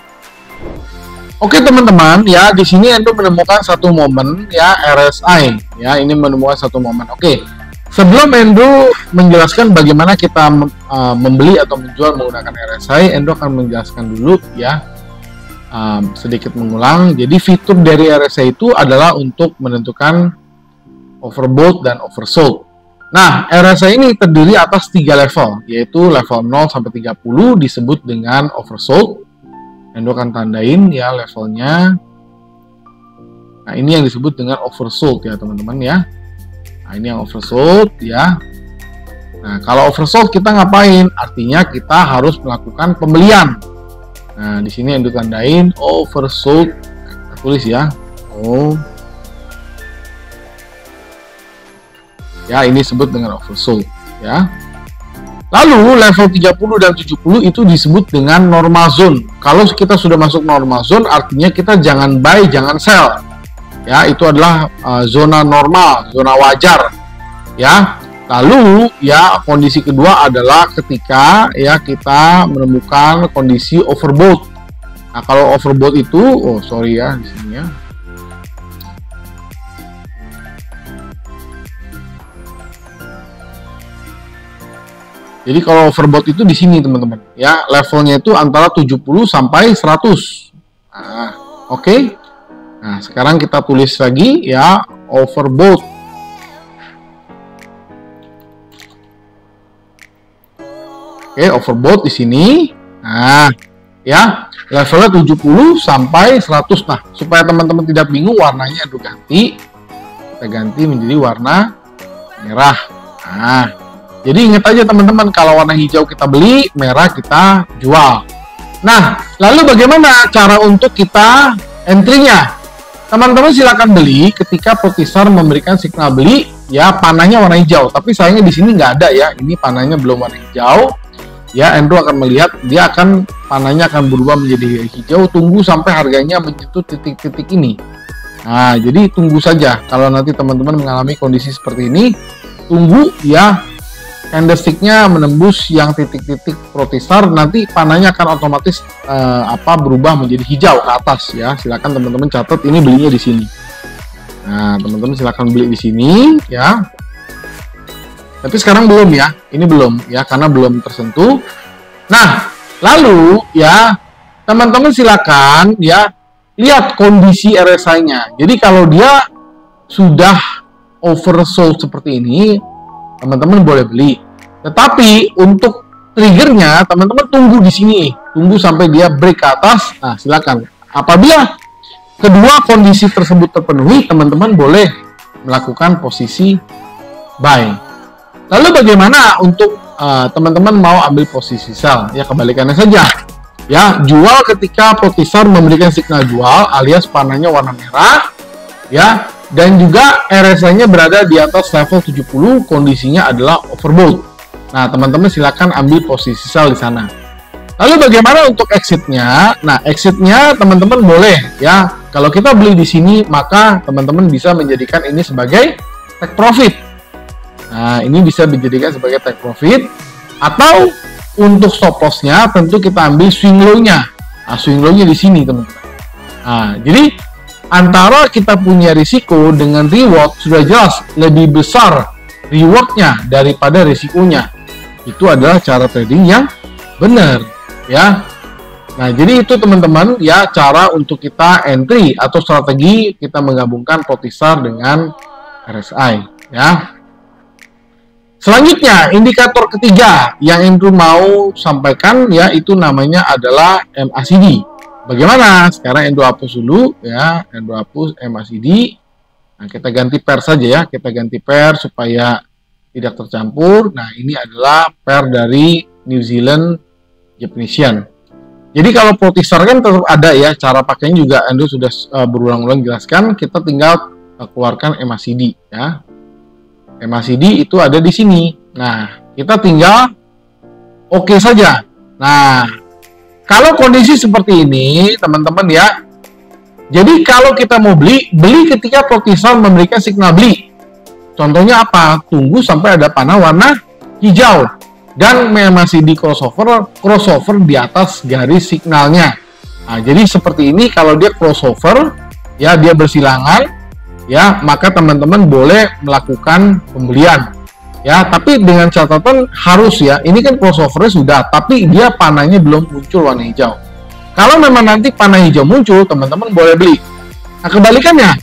Oke teman-teman, ya di sini Endo menemukan satu momen ya RSI, ya ini menemukan satu momen. Oke, sebelum Endo menjelaskan bagaimana kita membeli atau menjual menggunakan RSI, Endo akan menjelaskan dulu ya sedikit mengulang. Jadi fitur dari RSI itu adalah untuk menentukan overbought dan oversold. Nah, RSI ini terdiri atas 3 level, yaitu level 0 sampai 30 disebut dengan oversold. Endo akan tandain ya levelnya. Nah, ini yang disebut dengan oversold ya teman-teman ya. Nah, ini yang oversold ya. Nah, kalau oversold kita ngapain? Artinya kita harus melakukan pembelian. Nah, di sini Endo tandain oversold. Kita tulis ya. Oh. Ya, ini disebut dengan oversold ya. Lalu level 30 dan 70 itu disebut dengan normal zone. Kalau kita sudah masuk normal zone, artinya kita jangan buy, jangan sell. Ya, itu adalah zona normal, zona wajar. Ya. Lalu ya kondisi kedua adalah ketika ya kita menemukan kondisi overbought. Nah, kalau overbought itu, oh sorry ya di sini ya. Jadi kalau overbought itu di sini teman-teman, ya levelnya itu antara 70 sampai 100. Nah, oke. Nah, sekarang kita tulis lagi ya overbought. Oke, overbought di sini. Nah, ya, levelnya 70 sampai 100. Nah, supaya teman-teman tidak bingung warnanya itu ganti. Kita ganti menjadi warna merah. Nah, jadi ingat aja teman-teman, kalau warna hijau kita beli, merah kita jual. Nah, lalu bagaimana cara untuk kita entry-nya? Teman-teman silakan beli ketika Potisar memberikan signal beli, ya panahnya warna hijau. Tapi sayangnya di sini nggak ada ya, ini panahnya belum warna hijau. Ya, Andrew akan melihat dia panahnya akan berubah menjadi hijau. Tunggu sampai harganya menyentuh titik-titik ini. Nah, jadi tunggu saja. Kalau nanti teman-teman mengalami kondisi seperti ini, tunggu ya candlestick-nya menembus yang titik-titik Potisar, nanti panahnya akan otomatis berubah menjadi hijau ke atas ya. Silakan teman-teman catat, ini belinya di sini. Nah, teman-teman silakan beli di sini ya. Tapi sekarang belum ya, ini belum ya karena belum tersentuh. Nah, lalu ya teman-teman silakan ya lihat kondisi RSI-nya. Jadi kalau dia sudah oversold seperti ini, teman-teman boleh beli. Tetapi untuk triggernya teman-teman tunggu di sini, tunggu sampai dia break ke atas. Nah, silakan. Apabila kedua kondisi tersebut terpenuhi, teman-teman boleh melakukan posisi buy. Lalu bagaimana untuk teman-teman mau ambil posisi sell? Ya kebalikannya saja. Ya, jual ketika Potisar memberikan signal jual alias panahnya warna merah. Ya, dan juga RSI-nya berada di atas level 70, kondisinya adalah overbought. Nah, teman-teman silakan ambil posisi sell di sana. Lalu bagaimana untuk exit-nya? Nah, exit-nya teman-teman boleh ya. Kalau kita beli di sini, maka teman-teman bisa menjadikan ini sebagai take profit. Nah, ini bisa dijadikan sebagai take profit, atau untuk stop loss-nya tentu kita ambil swing low-nya. Nah, swing low-nya di sini, teman-teman. Nah, jadi antara kita punya risiko dengan reward sudah jelas lebih besar reward-nya daripada risikonya. Itu adalah cara trading yang benar, ya. Nah, jadi itu teman-teman ya cara untuk kita entry atau strategi kita menggabungkan Potisar dengan RSI, ya. Selanjutnya, indikator ketiga yang Andrew mau sampaikan ya itu namanya adalah MACD. Bagaimana? Sekarang Andrew hapus dulu ya, Andrew hapus MACD. Nah, kita ganti pair saja ya, kita ganti pair supaya tidak tercampur. Nah, ini adalah pair dari New Zealand Japanese Yen. Jadi kalau Potisar kan tetap ada ya, cara pakainya juga Andrew sudah berulang-ulang jelaskan. Kita tinggal keluarkan MACD ya. MACD itu ada di sini. Nah, kita tinggal oke saja. Nah, kalau kondisi seperti ini, teman-teman ya. Jadi kalau kita mau beli ketika Potisar memberikan signal beli. Contohnya apa? Tunggu sampai ada panah warna hijau dan MACD crossover di atas garis signalnya. Nah, jadi seperti ini kalau dia crossover, ya dia bersilangan. Ya, maka teman-teman boleh melakukan pembelian. Ya, tapi dengan catatan harus ya, ini kan crossover sudah, tapi dia panahnya belum muncul warna hijau. Kalau memang nanti panah hijau muncul, teman-teman boleh beli. Nah, kebalikannya,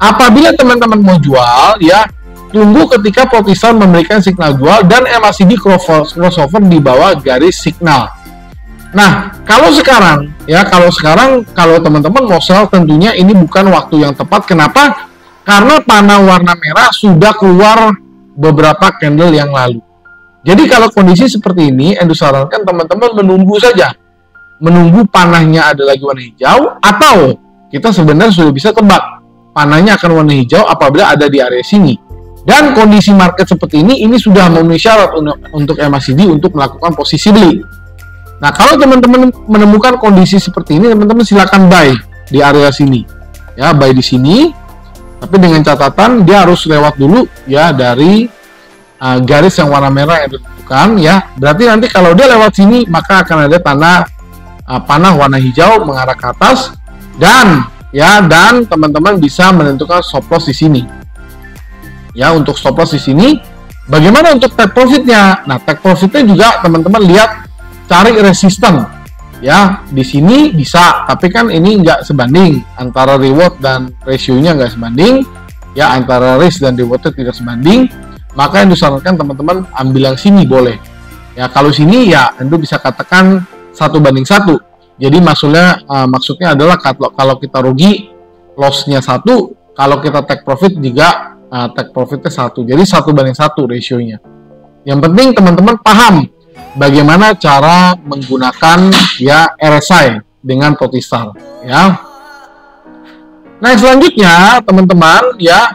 apabila teman-teman mau jual, ya, tunggu ketika Potisar memberikan signal jual dan MACD crossover di bawah garis signal. Nah, kalau sekarang, kalau teman-teman mau sell, tentunya ini bukan waktu yang tepat. Kenapa? Karena panah warna merah sudah keluar beberapa candle yang lalu. Jadi kalau kondisi seperti ini, Andrew sarankan teman-teman menunggu saja. Menunggu panahnya ada lagi warna hijau, atau kita sebenarnya sudah bisa tebak panahnya akan warna hijau apabila ada di area sini. Dan kondisi market seperti ini sudah memenuhi syarat untuk MACD untuk melakukan posisi beli. Nah, kalau teman-teman menemukan kondisi seperti ini, teman-teman silakan buy di area sini. Ya, buy di sini. Tapi dengan catatan dia harus lewat dulu ya dari garis yang warna merah yang ditentukan ya. Berarti nanti kalau dia lewat sini, maka akan ada tanda panah warna hijau mengarah ke atas, dan teman-teman bisa menentukan stop loss di sini. Ya, untuk stop loss di sini. Bagaimana untuk take profitnya? Nah, take profitnya juga teman-teman lihat, cari resisten. Ya, di sini bisa, tapi kan ini nggak sebanding antara reward dan rasionya nggak sebanding. Ya, antara risk dan rewardnya tidak sebanding. Maka yang disarankan teman-teman ambil yang sini boleh. Ya, kalau sini ya Anda bisa katakan 1:1. Jadi maksudnya adalah kalau kita rugi, loss-nya 1, kalau kita take profit juga take profitnya 1, jadi 1:1 rasionya. Yang penting teman-teman paham bagaimana cara menggunakan ya RSI dengan Protestar ya. Nah, selanjutnya teman-teman ya,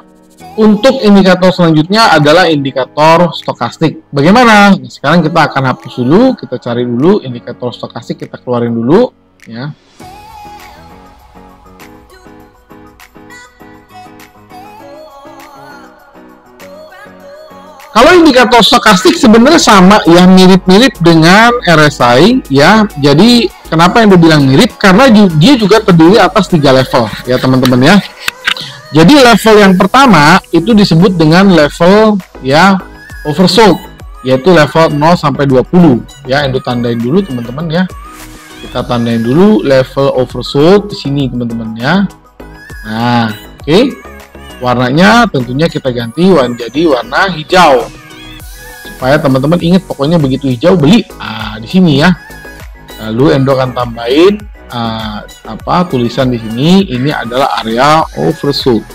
untuk indikator selanjutnya adalah indikator stokastik. Bagaimana? Nah, sekarang kita akan hapus dulu, kita cari dulu indikator stokastik, kita keluarin dulu ya. Kalau indikator stokastik sebenarnya sama ya, mirip-mirip dengan RSI ya. Jadi kenapa yang dibilang mirip? Karena dia juga terdiri atas 3 level ya teman-teman ya. Jadi level yang pertama itu disebut dengan level ya oversold, yaitu level 0 sampai 20 ya. Endo tandain dulu teman-teman ya. Kita tandain dulu level oversold di sini teman-teman ya. Nah, oke. Warnanya tentunya kita ganti jadi warna hijau, supaya teman-teman ingat, pokoknya begitu hijau beli. Di sini ya. Lalu Endo akan tambahin tulisan di sini, ini adalah area oversold.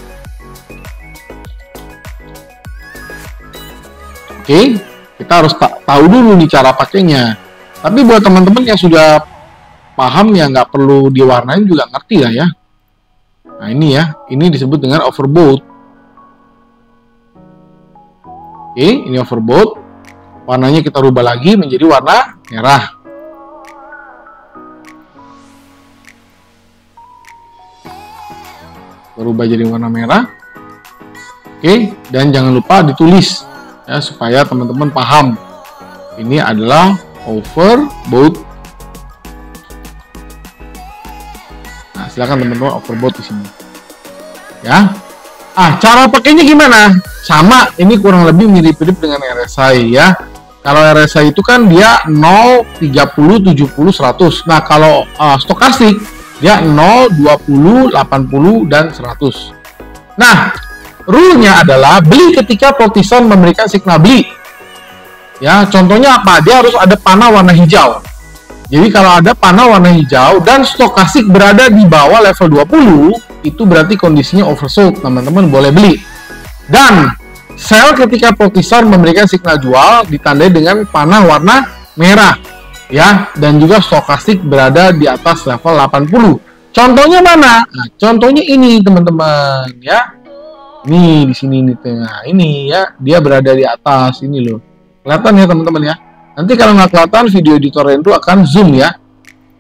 Oke, kita harus tahu dulu nih cara pakainya. Tapi buat teman-teman yang sudah paham ya, nggak perlu diwarnain juga ngerti lah ya. Nah, ini ya, ini disebut dengan overbought. Oke, ini overbought. Warnanya kita rubah lagi menjadi warna merah. Berubah jadi warna merah. Oke, dan jangan lupa ditulis ya, supaya teman-teman paham. Ini adalah overbought. Nah, silakan teman-teman overbought di sini. Ya. Cara pakainya gimana? Sama, ini kurang lebih mirip-mirip dengan RSI ya. Kalau RSI itu kan dia 0, 30, 70, 100. Nah, kalau stokastik dia 0, 20, 80, dan 100. Nah, rule-nya adalah beli ketika Protestar memberikan signal beli. Ya, contohnya apa? Dia harus ada panah warna hijau. Jadi kalau ada panah warna hijau dan stokastik berada di bawah level 20, itu berarti kondisinya oversold, teman-teman boleh beli. Dan sell ketika Protestar memberikan signal jual ditandai dengan panah warna merah. Ya, dan juga stokastik berada di atas level 80. Contohnya mana? Nah, contohnya ini teman-teman ya. Ini di sini di tengah. Ini ya, dia berada di atas ini loh. Kelihatan ya teman-teman ya. Nanti kalau nggak kelihatan, video editor Endo akan zoom ya.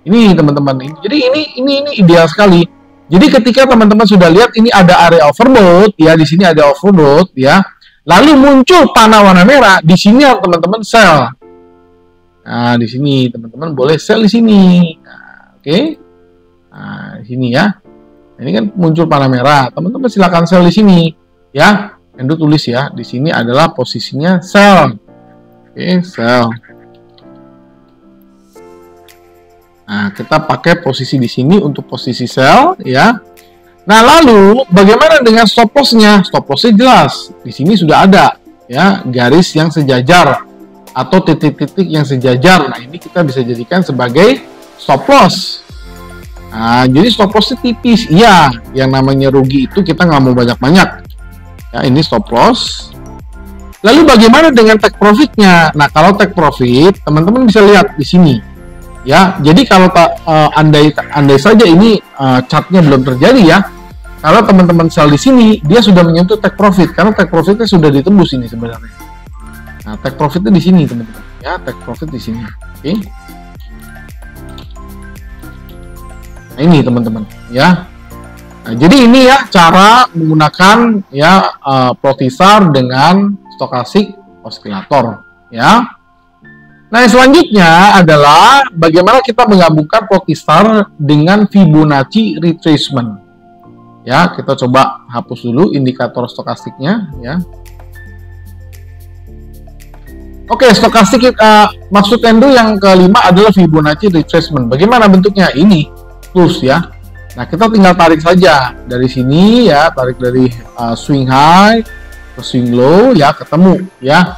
Ini teman-teman. Jadi ini ideal sekali. Jadi ketika teman-teman sudah lihat ini ada area overbought ya, di sini ada overbought ya. Lalu muncul panah warna merah, di sini teman-teman sell. Nah, di sini teman-teman boleh sell di sini. Nah, oke. Nah, di sini ya. Ini kan muncul panah merah. Teman-teman silakan sell di sini ya. Endo tulis ya, di sini adalah posisinya sell. Oke, sell. Nah, kita pakai posisi di sini untuk posisi sell ya. Nah, lalu bagaimana dengan stop loss-nya? Stop loss-nya jelas. Di sini sudah ada ya, garis yang sejajar atau titik-titik yang sejajar. Nah, ini kita bisa jadikan sebagai stop loss. Nah, jadi stop loss-nya tipis. Iya, yang namanya rugi itu kita nggak mau banyak-banyak. Ya, ini stop loss. Lalu bagaimana dengan take profit-nya? Nah, kalau take profit, teman-teman bisa lihat di sini. Ya, jadi kalau andai saja ini chartnya belum terjadi ya, Kalau teman-teman sell di sini, dia sudah menyentuh take profit karena take profitnya sudah ditembus ini sebenarnya. Nah, take profitnya di sini teman-teman, ya take profit di sini. Oke. Nah, ini teman-teman, ya. Nah, jadi ini ya cara menggunakan ya Plothisar dengan stokastik oscillator, ya. Nah, yang selanjutnya adalah bagaimana kita menggabungkan Plothisar dengan Fibonacci retracement. Ya, kita coba hapus dulu indikator stokastiknya, ya. Oke, stokastik maksud Endo yang kelima adalah Fibonacci retracement. Bagaimana bentuknya? Ini plus ya. Nah, kita tinggal tarik saja dari sini ya, tarik dari swing high ke swing low ya, ketemu ya.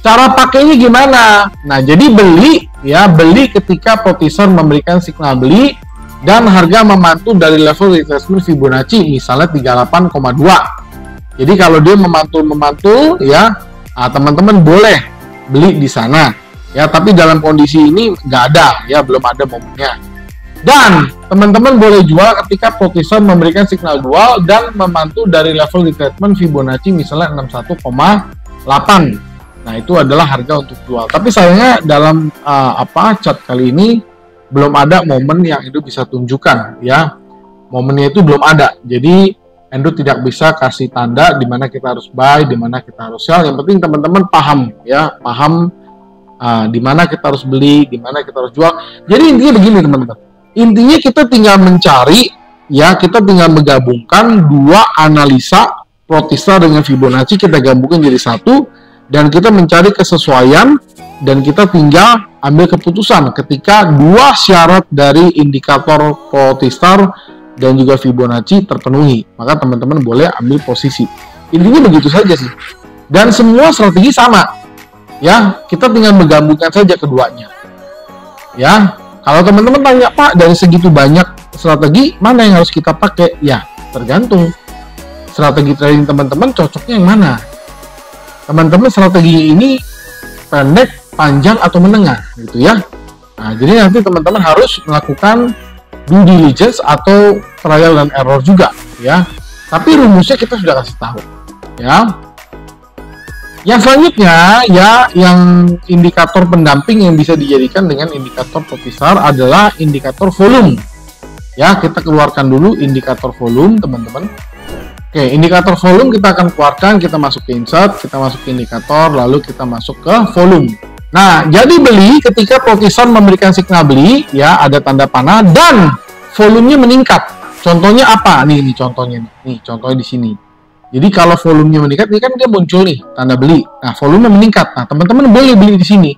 Cara pakainya gimana? Nah, jadi beli ya, beli ketika Plothisar memberikan signal beli dan harga memantul dari level retracement Fibonacci misalnya 38,2. Jadi kalau dia memantul ya, teman-teman boleh beli di sana ya, tapi dalam kondisi ini nggak ada ya, belum ada momennya. Dan teman-teman boleh jual ketika Plothisar memberikan signal jual dan memantul dari level retracement Fibonacci misalnya 61,8. Nah, itu adalah harga untuk jual. Tapi sayangnya dalam chart kali ini belum ada momen yang Endo bisa tunjukkan ya. Momennya itu belum ada. Jadi Endo tidak bisa kasih tanda di mana kita harus buy, di mana kita harus sell. Yang penting teman-teman paham ya, paham di mana kita harus beli, di mana kita harus jual. Jadi intinya begini teman-teman. Intinya kita tinggal mencari ya, kita tinggal menggabungkan dua analisa Plothisar dengan Fibonacci, kita gabungkan jadi satu. Dan kita mencari kesesuaian dan kita tinggal ambil keputusan ketika dua syarat dari indikator Plothisar dan juga Fibonacci terpenuhi, maka teman-teman boleh ambil posisi. Intinya begitu saja sih. Dan semua strategi sama. Ya, kita tinggal menggabungkan saja keduanya. Ya, kalau teman-teman tanya, Pak, dari segitu banyak strategi, mana yang harus kita pakai? Ya, tergantung. Strategi trading teman-teman cocoknya yang mana? Teman-teman strategi ini pendek, panjang, atau menengah gitu ya. Nah, jadi nanti teman-teman harus melakukan due diligence atau trial dan error juga ya. Tapi rumusnya kita sudah kasih tahu ya. Yang selanjutnya ya, yang indikator pendamping yang bisa dijadikan dengan indikator Plothisar adalah indikator volume. Ya, kita keluarkan dulu indikator volume teman-teman. Oke, indikator volume kita akan keluarkan, kita masuk ke insert, kita masuk ke indikator, lalu kita masuk ke volume. Nah, jadi beli ketika Plothisar memberikan signal beli, ya ada tanda panah dan volumenya meningkat. Contohnya apa? Nih contohnya nih contohnya di sini. Jadi kalau volumenya meningkat, ini kan dia muncul nih tanda beli. Nah, volume meningkat. Nah, teman-teman boleh beli di sini.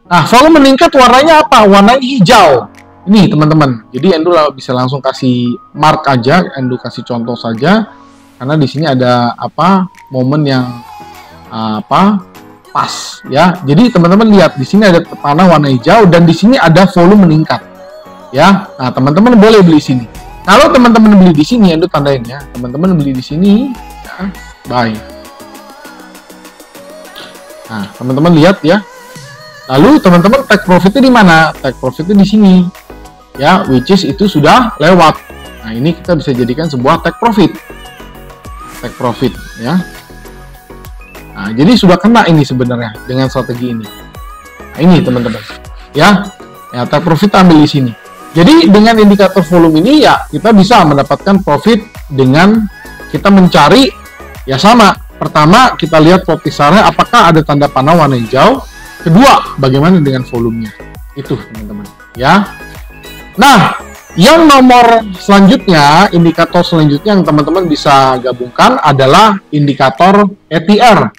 Nah, volume meningkat warnanya apa? Warnanya hijau. Ini teman-teman. Jadi Endo bisa langsung kasih mark aja, Endo kasih contoh saja. Karena di sini ada momen yang pas ya. Jadi teman-teman lihat di sini ada panah warna hijau dan di sini ada volume meningkat ya. Nah, teman-teman boleh beli sini. Kalau teman-teman beli di sini, Endo tandain ya. Teman-teman beli di sini ya, buy. Nah, teman-teman lihat ya. Lalu teman-teman take profitnya di mana? Take profitnya di sini ya, which is itu sudah lewat. Nah, ini kita bisa jadikan sebuah take profit ya. Nah, jadi sudah kena ini sebenarnya dengan strategi ini. Nah, ini teman-teman ya, take profit ambil di sini. Jadi dengan indikator volume ini ya kita bisa mendapatkan profit dengan kita mencari ya sama. Pertama kita lihat Plothisarnya apakah ada tanda panah warna hijau. Kedua, bagaimana dengan volumenya. Itu teman-teman ya. Nah, yang nomor selanjutnya, indikator selanjutnya yang teman-teman bisa gabungkan adalah indikator ATR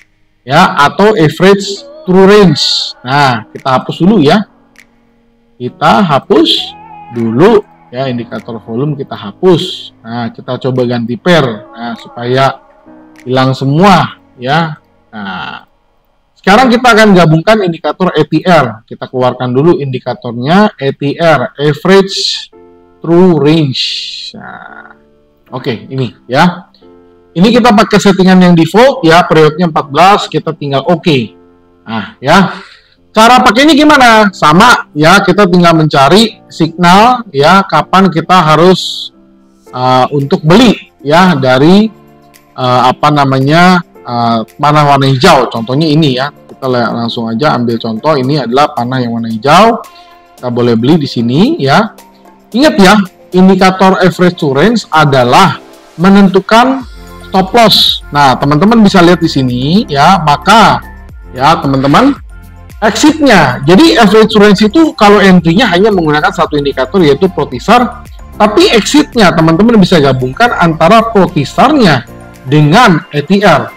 ya, atau average true range. Nah, kita hapus dulu ya. Kita hapus dulu ya, indikator volume kita hapus. Nah, kita coba ganti pair supaya hilang semua ya. Nah, sekarang kita akan gabungkan indikator ATR. Kita keluarkan dulu indikatornya ATR, average true range. Nah, oke, ini ya. Ini kita pakai settingan yang default ya, periodnya 14, kita tinggal oke. Nah, ya. Cara pakainya gimana? Sama ya, kita tinggal mencari signal ya kapan kita harus untuk beli ya dari panah warna hijau. Contohnya ini ya, kita langsung aja ambil contoh. Ini adalah panah yang warna hijau. Kita boleh beli di sini ya. Ingat ya, indikator average to range adalah menentukan stop loss. Nah, teman-teman bisa lihat di sini ya, maka ya teman-teman exitnya. Jadi average to range itu kalau entry-nya hanya menggunakan satu indikator yaitu Pro-Teaser, tapi exitnya teman-teman bisa gabungkan antara Pro-Teaser-nya dengan ATR.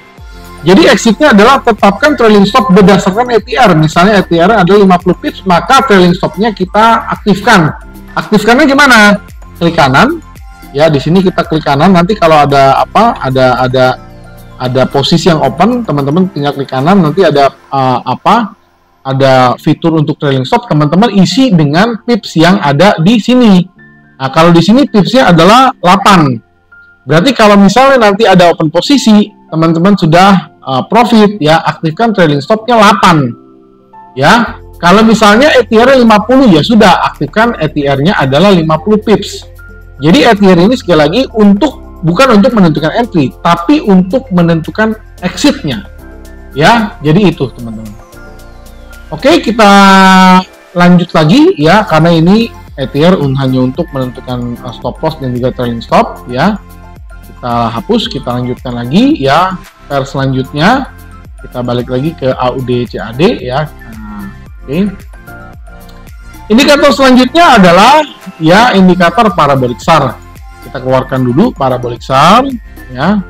Jadi exitnya adalah tetapkan trailing stop berdasarkan ATR. Misalnya ATR ada 50 pips, maka trailing stopnya kita aktifkan. Aktifkannya gimana? Klik kanan. Ya, di sini kita klik kanan. Nanti kalau ada ada posisi yang open, teman-teman tinggal klik kanan. Nanti ada ada fitur untuk trailing stop. Teman-teman isi dengan pips yang ada di sini. Nah, kalau di sini tipsnya adalah 8. Berarti kalau misalnya nanti ada open posisi, teman-teman sudah profit ya, aktifkan trailing stopnya 8. Ya, kalau misalnya ATR 50 ya sudah, aktifkan ATR-nya adalah 50 pips. Jadi ATR ini sekali lagi bukan untuk menentukan entry, tapi untuk menentukan exit-nya. Ya, jadi itu teman-teman. Oke, kita lanjut lagi ya, karena ini ATR hanya untuk menentukan stop loss dan juga trailing stop ya. Kita hapus, kita lanjutkan lagi ya. Pair selanjutnya kita balik lagi ke AUD CAD ya. Nah, oke. Indikator selanjutnya adalah ya indikator parabolic SAR. Kita keluarkan dulu parabolic SAR ya.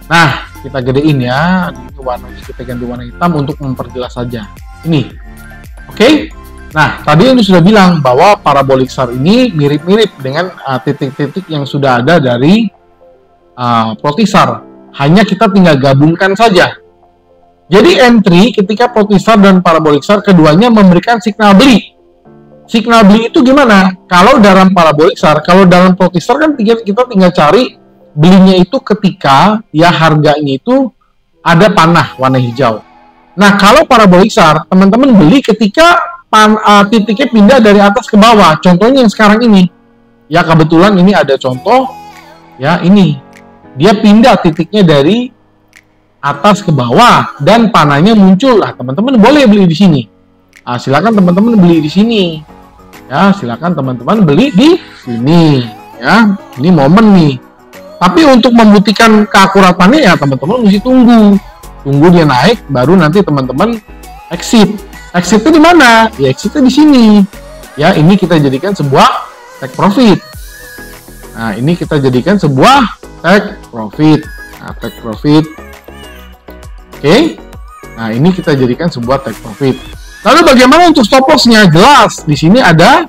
Nah, kita gedein ya. Ini warnanya kita ganti warna hitam untuk memperjelas saja. Ini. Oke. Nah, tadi ini sudah bilang bahwa parabolic SAR ini mirip-mirip dengan titik-titik yang sudah ada dari Pro-Teaser. Hanya kita tinggal gabungkan saja. Jadi entry ketika Pro-Teaser dan parabolic SAR keduanya memberikan signal beli. Signal beli itu gimana? Kalau dalam parabolic SAR, kalau dalam Pro-Teaser kan kita tinggal cari belinya itu ketika ya harganya itu ada panah warna hijau. Nah, kalau parabolic SAR, teman-teman beli ketika titiknya pindah dari atas ke bawah. Contohnya yang sekarang ini. Ya, kebetulan ini ada contoh. Ya, ini. Dia pindah titiknya dari atas ke bawah dan panahnya muncul. Nah, teman-teman boleh beli di sini. Nah, silakan teman-teman beli di sini. Ya, silakan teman-teman beli di sini. Ya, ini momen nih. Tapi untuk membuktikan keakuratannya ya teman-teman mesti tunggu. Tunggu dia naik, baru nanti teman-teman exit. Exitnya di mana? Ya, exitnya di sini. Ya, ini kita jadikan sebuah take profit. Nah, ini kita jadikan sebuah take profit. Nah, take profit. Oke. Nah, ini kita jadikan sebuah take profit. Lalu bagaimana untuk stop loss-nya? Jelas, di sini ada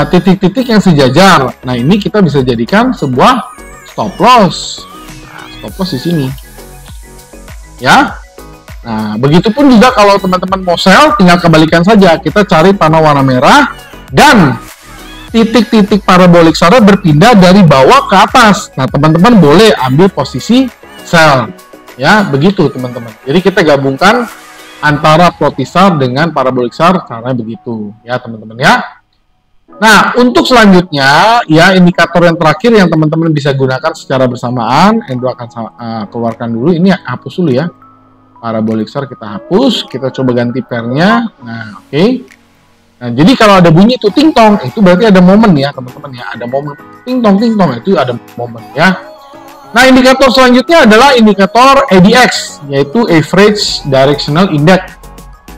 titik-titik yang sejajar. Nah, ini kita bisa jadikan sebuah stop loss. Nah, stop loss di sini. Ya. Nah, begitupun juga kalau teman-teman mau sell, tinggal kebalikan saja. Kita cari panah warna merah dan titik-titik parabolic SAR berpindah dari bawah ke atas. Nah, teman-teman boleh ambil posisi sell. Ya, begitu teman-teman. Jadi kita gabungkan antara Pro-Teaser dengan parabolic SAR karena begitu. Ya, teman-teman ya. Nah, untuk selanjutnya, ya indikator yang terakhir yang teman-teman bisa gunakan secara bersamaan. Endo akan keluarkan dulu. Ini hapus dulu ya. Parabolic SAR kita hapus. Kita coba ganti pairnya. Nah, oke. Nah, jadi kalau ada bunyi itu ting-tong, itu berarti ada momen ya teman-teman ya, ada momen ting-tong itu ada momen ya. Nah, indikator selanjutnya adalah indikator ADX, yaitu Average Directional Index.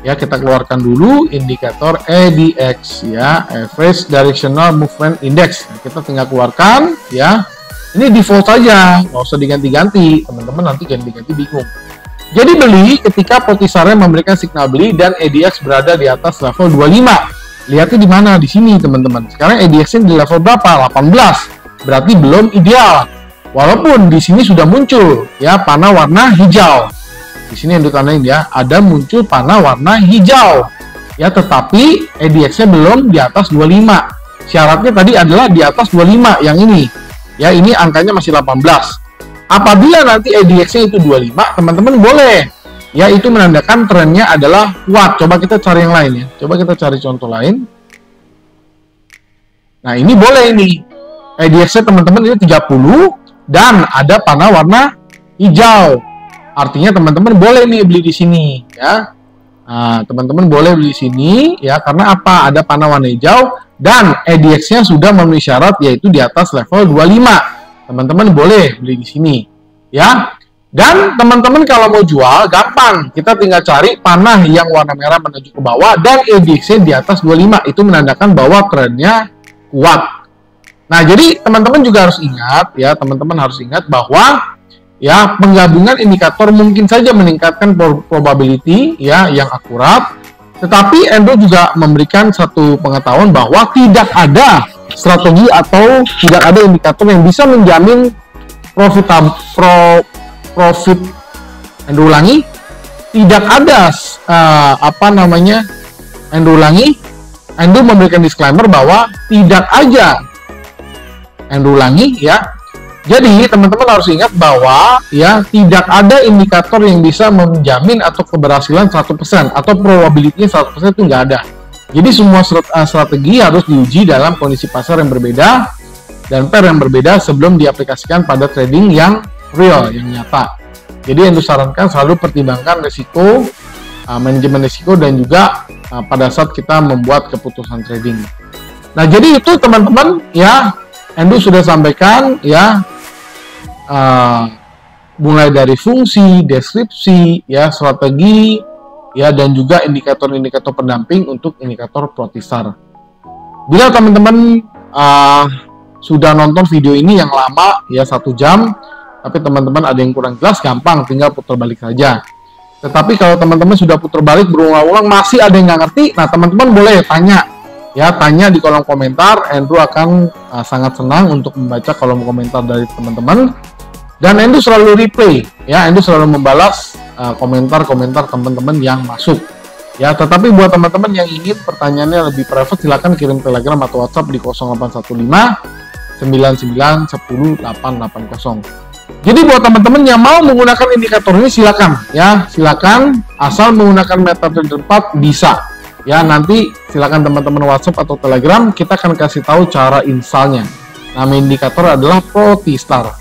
Ya, kita keluarkan dulu indikator ADX ya, Average Directional Movement Index. Nah, kita tinggal keluarkan ya. Ini default saja, nggak usah diganti-ganti, teman-teman nanti ganti-ganti bingung. Jadi beli ketika Pro-Teaser memberikan signal beli dan ADX berada di atas level 25. Lihatnya di mana? Di sini, teman-teman. Sekarang ADX-nya di level berapa? 18. Berarti belum ideal. Walaupun di sini sudah muncul ya panah warna hijau. Di sini yang ditandain ya, ada muncul panah warna hijau. Ya, tetapi ADX-nya belum di atas 25. Syaratnya tadi adalah di atas 25 yang ini. Ya, ini angkanya masih 18. Apabila nanti ADX-nya itu 25, teman-teman boleh. Ya, itu menandakan trennya adalah kuat. Coba kita cari yang lain ya. Coba kita cari contoh lain. Nah, ini boleh ini. ADX-nya teman-teman ini 30. dan ada panah warna hijau. Artinya teman-teman boleh nih beli di sini ya. Nah, teman-teman boleh beli di sini ya, karena apa? Ada panah warna hijau dan EDX-nya sudah memenuhi syarat, yaitu di atas level 25. Teman-teman boleh beli di sini ya. Dan teman-teman kalau mau jual gampang, kita tinggal cari panah yang warna merah menuju ke bawah dan EDX-nya di atas 25. Itu menandakan bahwa trennya kuat. Nah, jadi teman-teman juga harus ingat ya, teman-teman harus ingat bahwa ya, penggabungan indikator mungkin saja meningkatkan probability ya yang akurat, tetapi Endo juga memberikan satu pengetahuan bahwa tidak ada strategi atau tidak ada indikator yang bisa menjamin profit. Endo ulangi, tidak ada Endo ulangi, Endo memberikan disclaimer bahwa tidak aja. Endo ulangi ya. Jadi teman-teman harus ingat bahwa ya tidak ada indikator yang bisa menjamin atau keberhasilan 100% atau probability-nya 100% itu nggak ada. Jadi semua strategi harus diuji dalam kondisi pasar yang berbeda dan pair yang berbeda sebelum diaplikasikan pada trading yang real, yang nyata. Jadi yang disarankan selalu pertimbangkan risiko, manajemen risiko, dan juga pada saat kita membuat keputusan trading. Nah, jadi itu teman-teman ya, Endo sudah sampaikan ya, mulai dari fungsi, deskripsi, ya, strategi, ya, dan juga indikator-indikator pendamping untuk indikator Protestar. Bila teman-teman sudah nonton video ini yang lama, ya 1 jam, tapi teman-teman ada yang kurang jelas, gampang, tinggal putar balik saja. Tetapi kalau teman-teman sudah putar balik berulang-ulang masih ada yang nggak ngerti, nah teman-teman boleh tanya, ya, tanya di kolom komentar. Andrew akan sangat senang untuk membaca kolom komentar dari teman-teman, dan Andrew selalu replay, ya, Andrew selalu membalas komentar-komentar teman-teman yang masuk. Ya, tetapi buat teman-teman yang ingin pertanyaannya lebih private, silakan kirim Telegram atau WhatsApp di 0815 99 10 880. Jadi buat teman-teman yang mau menggunakan indikator ini silakan, ya, silakan, asal menggunakan metode 4 bisa. Ya, nanti silakan teman-teman WhatsApp atau Telegram, kita akan kasih tahu cara installnya. Nama indikator adalah Protestar.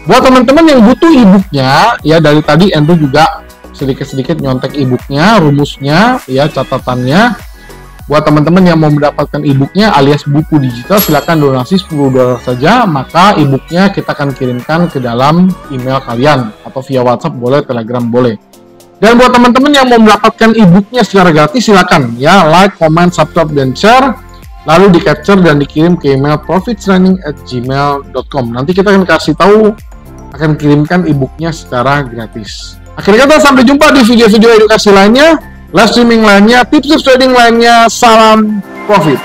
Buat teman-teman yang butuh e-booknya, ya, dari tadi Andrew juga sedikit-sedikit nyontek e-booknya, rumusnya, ya, catatannya. Buat teman-teman yang mau mendapatkan e-booknya alias buku digital, silakan donasi $10 saja, maka e-booknya kita akan kirimkan ke dalam email kalian, atau via WhatsApp boleh, Telegram boleh. Dan buat teman-teman yang mau mendapatkan e-booknya secara gratis, silakan, ya, like, comment, subscribe, dan share, lalu di capture dan dikirim ke email profittraining@gmail.com. Nanti kita akan kasih tahu, akan kirimkan e-booknya secara gratis. Akhir kata, sampai jumpa di video-video edukasi lainnya, live streaming lainnya, tips trading lainnya. Salam profit.